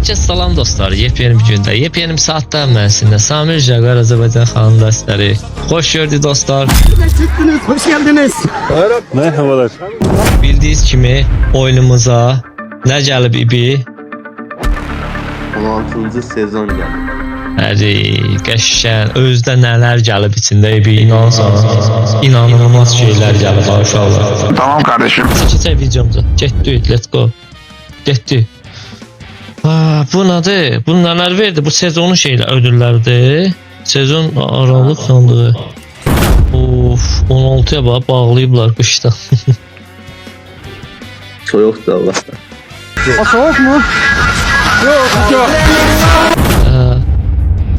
Herkes salam dostlar. Yepyeni bir günde, yepyeni bir saatte müessinde Samir Jaguar Azerbaycan xanım dəstləri. Hoş gördük dostlar. Hoş geldiniz. Merhabalar. Bildiğiniz kimi oyunumuza ne gəlib ibi? 16. sezon geldi. Həri, qəşən, özdə nələr gəlib içində ibi, inanılmaz şeylər gəlib inşallah. Tamam kardeşim. Keçək videomuza. Getdik, let's go. Getdik. Bu nədir? Bu nələr verdi? Bu sezonun şeylər, ödüllərdir. Sezon aralıq sandığı. Of, 16'ya bax, bağlayıblar qışda. Soğuk da var. Soğuk mu? Yok.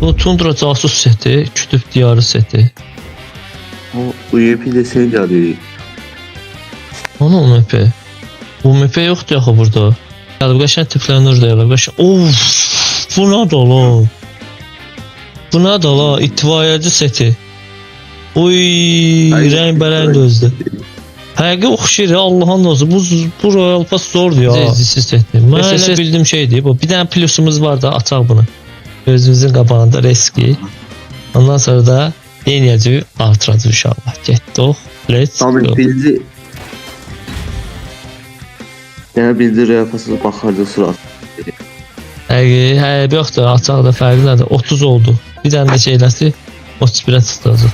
Bu Tundra casus seti, Kütüb diyarı seti. O UEP de sen geldi. Onu MP. Bu MP yoxdur axı burada. Gəlib qəşəng tiplənir deyirlər. Qəşəng. Of! Bu nədir lan? Bu nədir lan? İtfaiyəci seti. Oy, rəng-bərəng gözdə. Həqiqi oxşayır ya, Allah'ın dostu. Bu Royal Pass zordur ya. Zezisiz setdir. Mən elə bildiyim şeydir. Bu bir dənə plusumuz var da, açaq bunu. Gözümüzün qabağında reski. Ondan sonra da yeniyəcək artıracaq inşallah. Getdik. Let's go. Abi bildi. Gene bildi repası bakardı surat. Həqiqi yoxdur. Açaq da fərqi nədir? 30 oldu. Bir dənə də şeyləsi 31'ə tutacaq.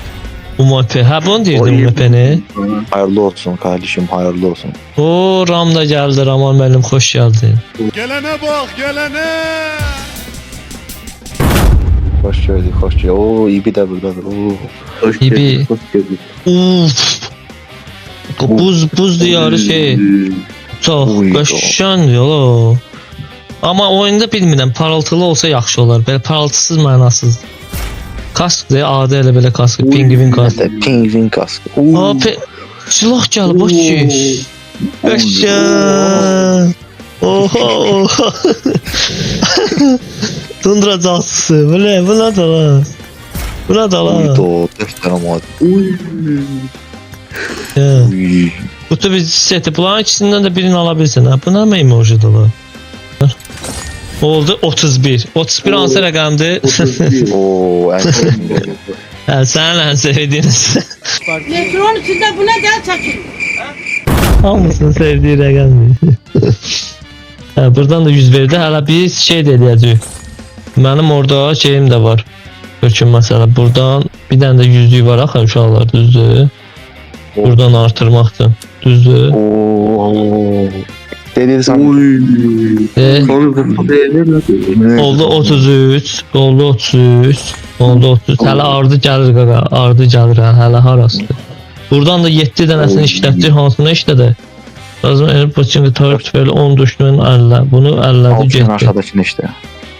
Bu MP. Hə bunu deyirdim MP-ni. Hayırlı olsun kardeşim, hayırlı olsun. O Ram da gəldi. Raman müəllim xoş gəldin. Gelene bak, gelene. Hoş gördük, hoş gördük. Oo, İbi de buradadır. Oo. Hoş İbi. geldin, hoş geldin. Uf. Buz diyarı şey. Çox qəşəngdir la. Amma oyunda bilmirəm, parıltılı olsa yaxşı olar. Belə parıltısız mənasız. Kaskdır, adı elə belə kask, pingvin kask. Pingvin kaskı. Silah gəlib, bax ki. Qəşəng. Oha. Tundra casusu. Bu nədir lan? Bu nədir lan? Uydu, 4 tane mod. Uy. Bu tabi seti. Bunların ikisindən də birini alabilirsin. Ha? Bu nə emojidir lan? Oldu 31. 31 hansı rəqəmdir? Oo, Hə, sənin ən sevdiyiniz. Elektron içinde buna del çekin. Hamısını sevdiyi rəqəmdir. Hə, buradan da 100 verdi. Hələ biz şey də eləyəcəyik. Mənim orada şeyim də var. Höküm məsələ. Buradan bir dənə də yüzlük var axı uşaqlar, düzdür? Buradan artırmaqdır. Düzdür? Oo. Dediysen. Oldu 33. Oldu 33. Oldu 33. Hələ ardı gəlir qaqa. Ardı gəlir hə. Hələ harasıdır. Buradan da 7 dənəsini işlətdik. Hansını işlədi? Lazım elib çünki tarif tüfəli 10 düşdüyün 50. Bunu 50'də getdi. Aşağıdakini işte.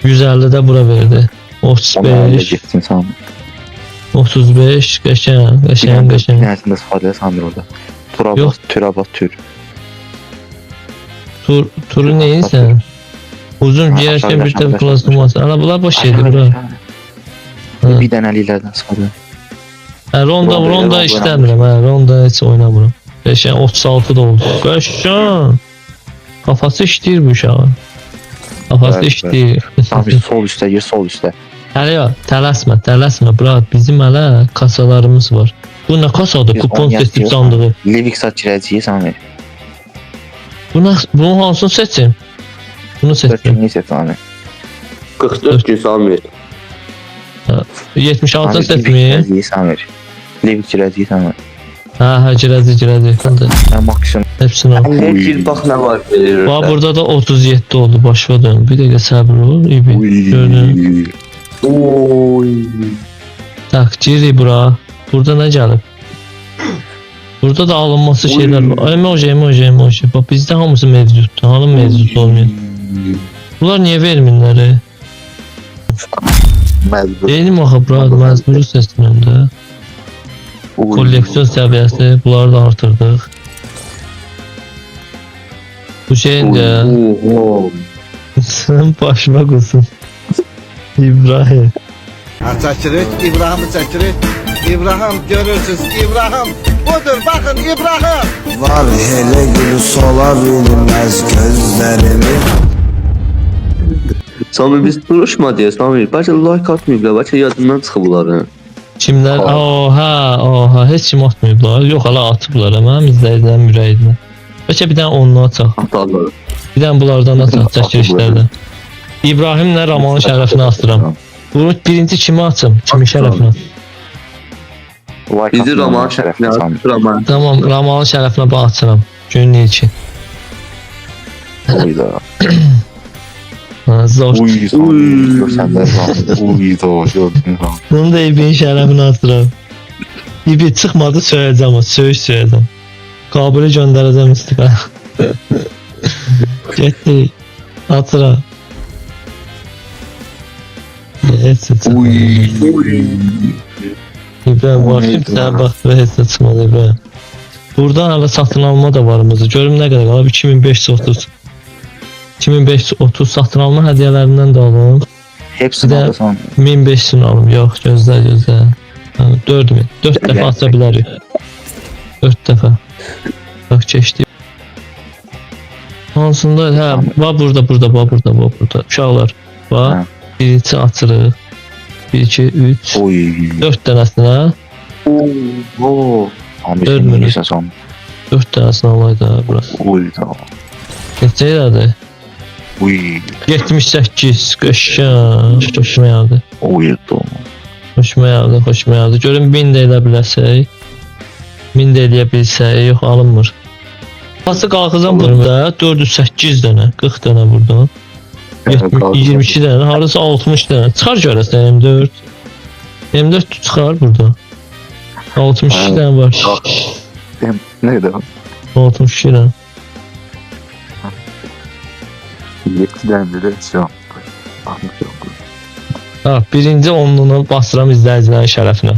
150'də bura verdi. 35. 35. Qəşəng. Nihayetinde sıfatıyla sandır orada. Tura Yok. bas, türe bas, tür. Turu neyinsən? Uzun Ha, giyərkən bir aşağı, təbi klasılması. Ana bunlar boş şeydir bura. Bir dənəliklərdən sıfatı. Ronda işləmirəm. Ronda heç oynamıram. Qəşəng 36 da oldu. Qəşəng. Kafası işləyir bu uşağın. Kafası Evet, işləyir. Tamam, bir sol üstte, gir sol üstte. Hələ ya, tələsmə. Bura bizim hələ kasalarımız var. Bu nə kasadır? Biz Kupon 10 seçib yazıyorsan, sandığı. Livik saat girəcəyi Samir. Bunun hansını seçim? Bunu seçim. 4 seç Samir. 44 gün Samir. 76'ını Livik seçmeyeyim. girəcəyi Samir. Livik girəcəyi Samir. Ha, girəcək. Ben maksimum. Hepsini al. Her bir bak ne var verir. Bax, burada da 37 oldu, başa dön. Bir dəqiqə səbir ol. Gördüm. Oy. Tak, giri bura. Burada nə gəlib? Burada da alınması şeylər var. Emoji. Bax, bizdə hamısı mevcuddur. Hanım mevcud olmayan. Bunlar niyə vermirlər? Məcbur. Deyim axı, bura məcburi seçmirəm də. Kolleksiyon səviyyəsi, bunları da artırdıq. Bu şeyin də sən başıma qılsın. İbrahim. Çekirik, İbrahim'i çekirik. İbrahim görürsünüz, İbrahim budur, bakın İbrahim. Var hele gülü sola bilmez gözlerimi. Sami biz duruşma diye Sami. Bəlkə like atmayıblar, bəlkə yadından çıxıblar. Kimlər? Oha, heç kim atmayıblar. Yox, hala atıblar amma izləyicilər ürəyinə. Bəlkə bir dənə ondan ataq. Atarlar. Bir dənə bunlardan ataq çəkilişlərdən. İbrahimlə Ramanın şərəfinə atıram. Bunu birinci kimi açım? Kimin şərəfinə? Bizi Raman şərəfinə Raman. Tamam, Ramanın şərəfinə açıram. Günlük için. Uyda. Zor. Uy, görsənlər var. Uyda, gördün ha. Bunu da İbin şərəfinə atıram. İbi çıxmadı söyləyəcəm o, söyləyəcəm. Kabulü göndərəcəm istiqə. Getdi. Atıram. İbrahim bakayım sen bak ve hesap çıkmadı İbrahim. Burada hala satın alma da varımızı. Görüm ne kadar kalır? 2530. 2530 satın alma hediyelerinden de alın. Hepsini Bir də alırsan. 1500'ünü alım. Yok gözlə. Yani 4000. 4 defa atabilir. 4 defa. Bak geçti. Hansında hə, var burada. Uşaqlar. Var. Hə. Birinci açırıq. 1 2 3 Uy. 4 dənəsinə. Oo. Sami Dört sen mü? neyse Sami. 4 dənəsinə alaydı bura. Uyda. Neçə elədi? Uy. 78 qəşəng. Uyda. Xoşuma gəldi. Görün 1000 də elə biləsək. 1000 də eləyə bilsək, yox alınmır. Hansı qalxızam burada 408 dənə, 40 dənə buradan. 22 dənə, harası 60 dənə. Çıxar görəsən M4. M4 çıxar burada. 62 dənə var. Ne kadar? 62 dənə. 7'den beri şu an. 60 yok. Ha, birinci onluğunu basıram izləyicilərin şərəfinə.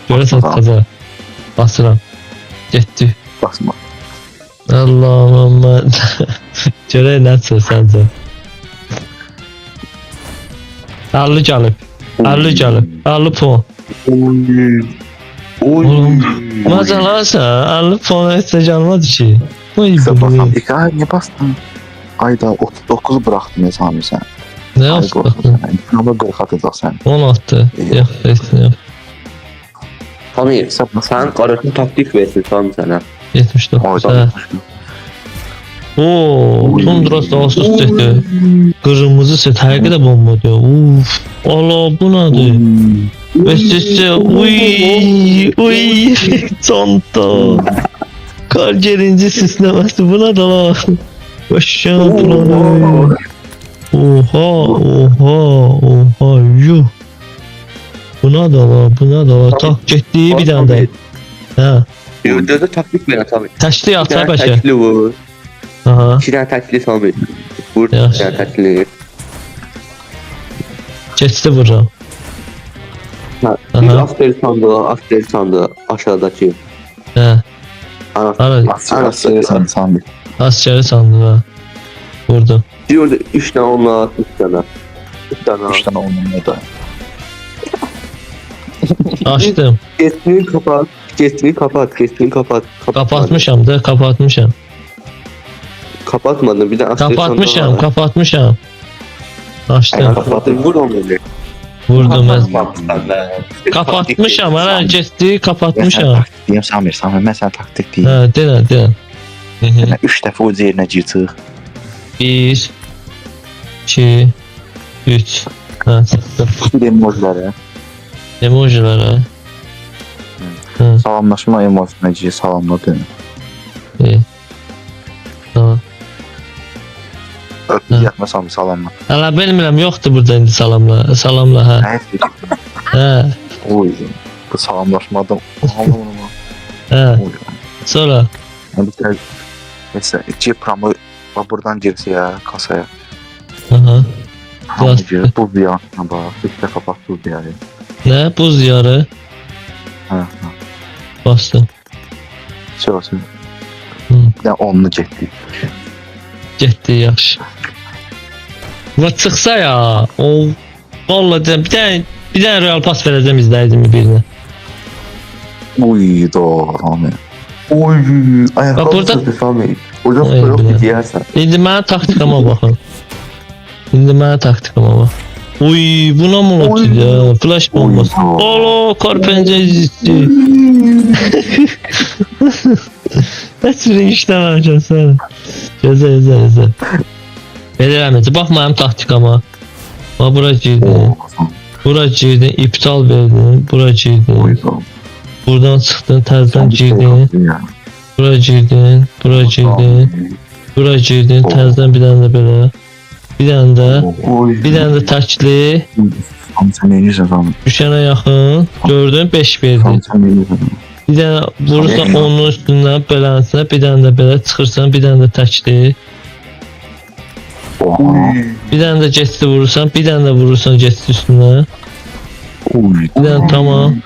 Görəsən çıxacaq. Basıram. Getdi. Basma. Allah'ım. Görək nə çıxır səncə? 50 gəlib. 50 gəlib. 50 puan. Oğlum, macalarsa 50 puan heç də gəlmədi ki. Oy Sen basam. bu. İki ay niye bastın? Ayda 39 bıraktın ya Sami sen. Nə Ay yaptın? korkma sen. İnşallah 40 atacak sen. 16. Yox, heç nə yox. Sami, sen qarasın taktik versin Sami sənə. 79. Hə. Oo, Tundra Dağsız seti. Kırmızı set həqiqətən bombadır. Uf. Allah bu nədir? Və sizcə uy çanta. Kar gelinci sisləməsi bu nədir lan? Başa planı. Oha yuh. Bu nədir lan? Tak getdi bir dənə də. Hə. Gözdə taktik verən Sami. Təşli Bir atsa dənə başa. təkli vur. Aha. 2 dənə təkli Sami. Vur, bir Yaxşı. dənə təkli. Keçdi vururam. Bir Aha. asker sandığı aşağıdaki. Hə. Ana. Ara Askeri sen Sami. askeri sandım ha. Vurdum. Bir orada 3 dənə onunla 3 dənə. 3 dənə. 3 tane onunla da. Açdım. Kesini kapat. Kapatmışam da kapatmışam. Kapatmadın bir de asker Kapatmışam. Açdım. Kapattın vur onu öyle. Vurdum ben. Kapatmışam ara geçti kapatmışam. Diyeyim Samir, ben sana taktik diyeyim. Ha denə. Yani 3 defa o yerine girdik. 1 2 3. Ha çıxdı. Bir emojileri. Emojilərə. Salamlaşma emojisine gir, salamla dön. Tamam. Öptü yatma Samir, salamla. Hələ bilmirəm yoxdur burada indi salamla. Salamla hə. Evet, Hə. oy. Bu salamlaşmadan. Hə. Oy. Sonra Bir tane mesela iki pramı buradan girse ya kasaya. aha. Hamı Biraz- gir, bu bir yana bak. 3 defa bak bu bir yana. Nə? Buz yarı Ha. bastım. Söylesün. Hı. Bir de onlu getdi. Getdi yaxşı. Və çıxsa ya, o vallahi deyirəm, bir dənə Real Pass verəcəm izləyicimi birinə. Uy da Sami. Uy. Bak burada Sami. Orada Ay, yok bilmem. bir diyersen. indi mənim taktikama baxın. İndi mənə taktikam ama. Uy, buna mı oldu ya? Flash bombası. Alo, karpencezisi. Əsrin işləməmişəm sən. Gözəl. Eləmədi. Bax mənim taktikama. Bax bura girdin. Bura girdin, iptal verdin. Bura girdin. Buradan çıxdın, təzədən girdin. Bura girdin. Bura girdin, təzədən bir dənə də belə. Bir dənə də təkli. Sen ne diyorsun lan? Düşənə yaxın. Gördün, 5 verdin. Sen ne diyorsun? Bir dənə vurursan onun üstündən belənsinə, bir dənə də belə çıxırsan, bir dənə də təkli. Bir dənə də gesti vurursan, bir dənə də vurursan gesti üstünə. Bir dənə tamam.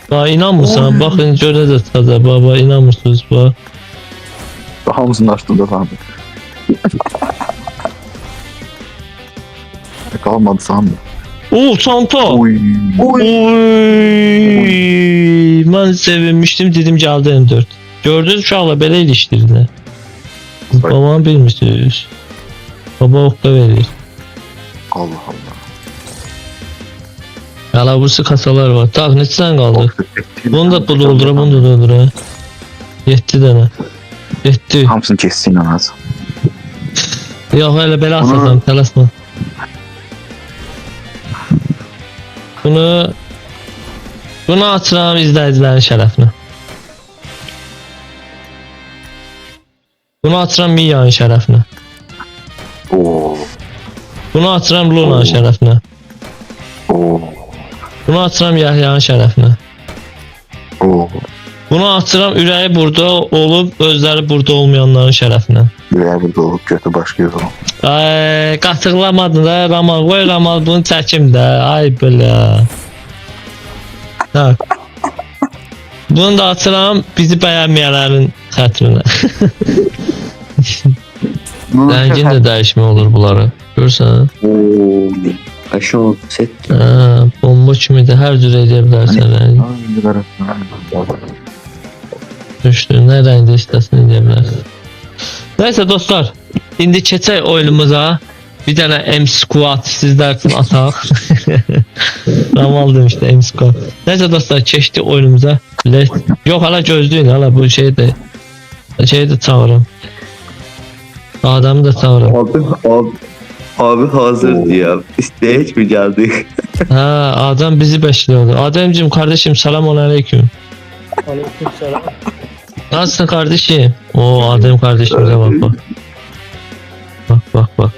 Bax inanmırsan, baxın görə də çıxacaq, baba inanmırsınız bax. Hamısını açtım da sandım. Kalmadı sandım. Oo çanta. Oy. Mən sevinmişdim, dedim gəldi M4. Gördünüz uşaqlar belə ilişdirdilər. Babanı bilmirsiniz. Baba okta verir. Allah Allah. Hala burası kasalar var. Tak neçə tane qaldı? Bunu da doldura, bunu da doldura. 7 dənə. 7. Hamısını kessin anasın. Yox, elə belə asasan, tələsmə. Bunu açıram izləyicilərin şərəfinə. Bunu açıram Mia'nın şərəfinə. Oo. Bunu açıram Luna'nın şərəfinə. Oo. Bunu açıram Yahya'nın şərəfinə. Oo. Bunu açıram ürəyi burada olub, özləri burada olmayanların şərəfinə. Yüreğe burada olup götü başka yok. Ay, qatıqlamadın da Ramal, qoy Ramal bunu çəkim də, ay belə. Tak. Bunu da açıram bizi bəyənməyənlərin xətrinə. Rəngin də dəyişmə olur bunları, görsən? Oo. Aşağı set. Bomba kimi də hər cür edə bilərsən rəngi. Düşdü, nə rəngdə istəsin edə bilərsən. Neyse dostlar, indi keçək oyunumuza. Bir dənə M-Squad sizlər üçün ataq. Ramal demişdi M-Squad. Neyse dostlar, keçdi oyunumuza. Yox, hala gözləyin, hala bu şeydə çağırım. Adamı da çağırım. Abi hazır diyor. İsteye hiç mi geldik? Ha, adam bizi bekliyordu. Ademciğim kardeşim, selamun aleyküm. Aleykümselam. Nasılsın kardeşim? Oo, Adem kardeşimize bak bak. Bak. Vallahi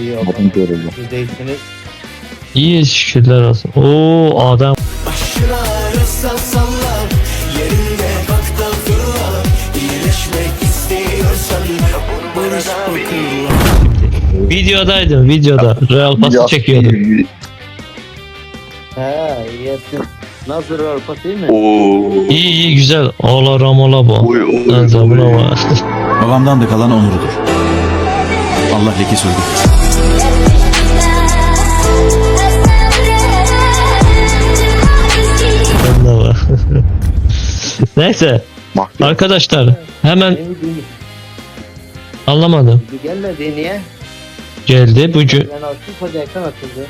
iyi oldu. Bakın görüldü. Siz değilsiniz. İyi şükürler olsun. Oo, Adem. Başına ağrırsa salla, yerinde bak da fırla. İyileşmek istiyorsan burada bakırla. Videodaydım, videoda. Real pası çekiyordum. He, iyi ettin. Nasıl rol değil mi? Oo. İyi güzel. Allah Ramal'a bak. Bence buna bak. Babamdan da kalan onurudur. Allah leke sürdü. Buna bak. Neyse. Mahkeme. Arkadaşlar hemen anlamadım. Gelmedi niye? Geldi bugün. Ben açtım koca ekran açıldı.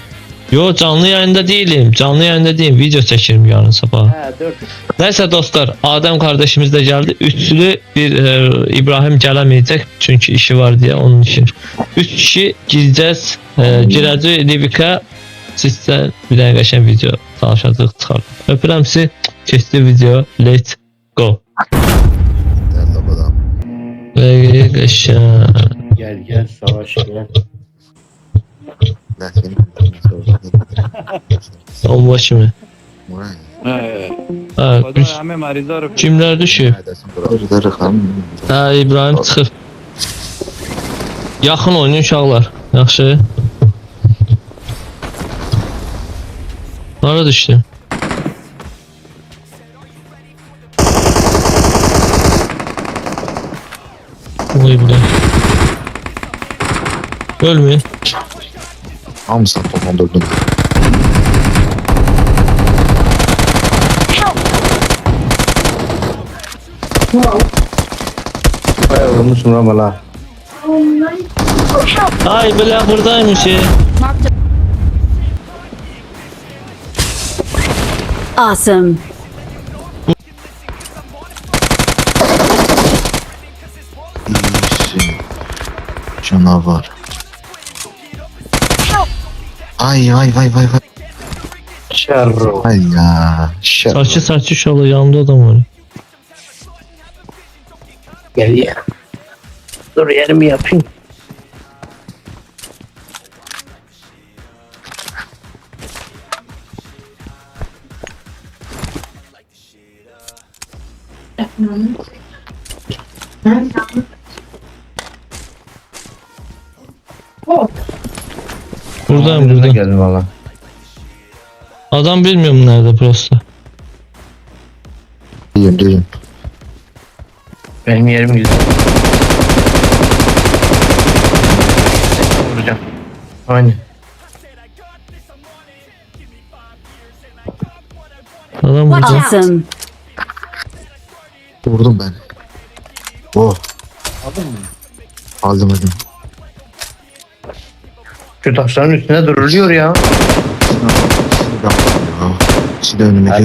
Yo, canlı yayında değilim. Canlı yayında değilim. Video çekerim yarın sabah. He 4. Neyse dostlar, Adem kardeşimiz de geldi. Üçlü bir İbrahim gelemeyecek çünkü işi var diye onun için. 3 kişi gireceğiz. Girəcək Livika. Sizdə bir dənə qəşəng video çalışacaq çıxar. Öpürəm sizi. Keçdi video. Let's go. Qəşəng. Gel savaş gel. Bomba kimi. Ha, kimlər düşüb? Ha, İbrahim çıxıb. Yaxın oynayın uşaqlar. Yaxşı. Hara düşdü? Oy bile. Ölmeyin. Hamısını toplandırdım. Vurmuşum Ramal'a. Ay belə buradaymış ya. Awesome. İyisin. Canavar. Ay vay vay vay vay. Şerro. Ay ya. Şer. Saçı şalı yanımda adam var. Gel ya. Dur yerimi yapayım. Buradayım burada. Geldim valla. Adam bilmiyorum nerede prosta. Diyeyim. Benim yerim güzel. Vuracağım. Aynen. Adam burada. Awesome. Vurdum ben. Oh. Aldım. Şu taşların üstüne duruluyor ya. İçinde önüme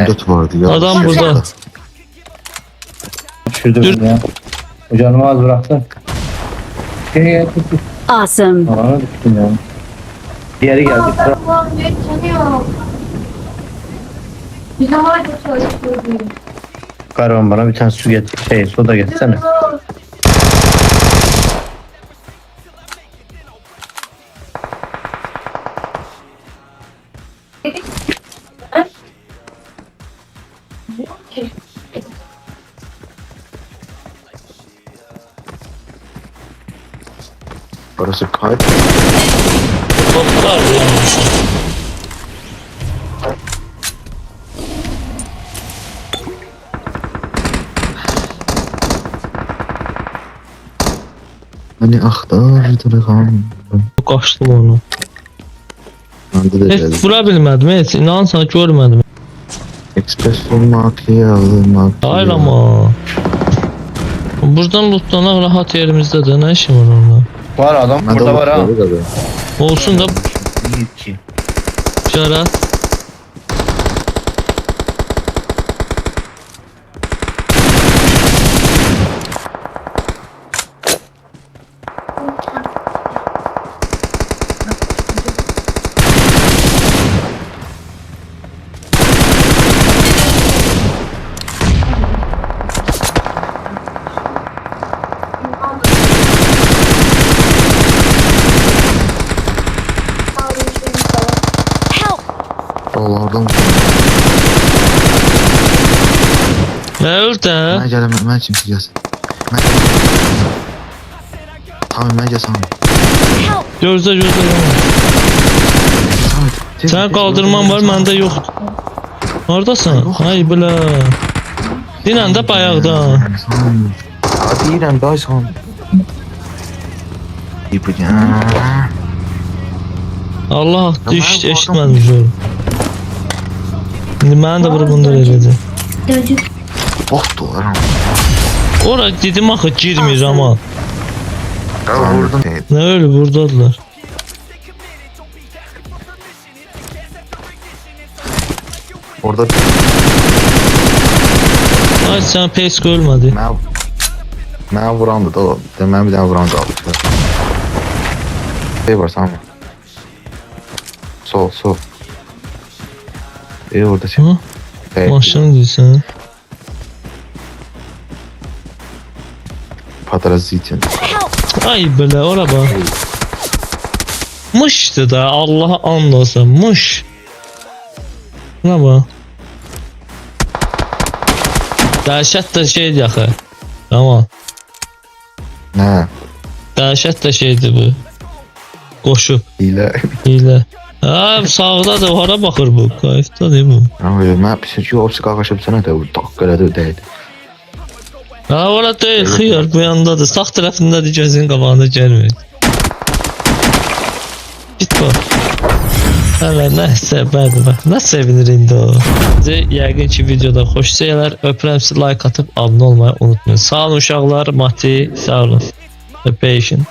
dört vardı ya. Adam burada. Düşürdüm ya. Canımı az bıraktın. Gel. Awesome. Alana düştüm ya. Diğeri geldi. Karavan bana bir tane su getir. Soda getirsene. Orası kalp. Toplar yanmış. Hani aktardım. Kaçtım onu. Bende de Heç geldi. vura bilmədim, heç inansan görmədim. Express olmak. Hayır ama. Buradan lootlanak rahat yerimizde de ne işim var orada? Var adam burada var ha. Olsun da İyi. şarat. Oralardan Ne öldü? ben gelemem. Ben şimdi gelsin. Tamam ben gelsin. Gözde. Sen kaldırman var, məndə yoxdur. Neredesin? Ay bile. Dinən də bayaqda. Deyirəm daha son. Allah düşdü, eşitmədim zor. İndi məni də vurub bunda verəcək. Oh dolarım. Ora dedim axı girmir ama. Vurdum. Ne öyle buradadılar. Orada Ay sen pes ölmedi. Mənə vurandı da o. Mən bir dənə vuran qaldı. Şey var Sami. Sol. Orada şey. Hı? Maşını deyirsən. Parazit'in. Ay belə ora bax. Mışdı da Allah'a and olsun mış. Buna bax. Dəhşət də şeydir axı. Tamam. Nə? Dəhşət də şeydir bu. Qoşu. Hilə. Ha sağda da hara baxır bu. Qayıtda değil bu. Mən pis ki opsi qaqaşıb sənə də tak elədi deyil. Ha ora deyil xiyar bu yandadır. Sağ tərəfindədir gözün qabağında gəlmir. Git bax. Hələ nəsə bədi bax. Nə sevinir indi o. Yəqin ki videoda xoş şeylər. Öpürəm sizi, like atıb abunə olmayı unutmayın. Sağ olun uşaqlar. Mati sağ olun. Öpəyişin.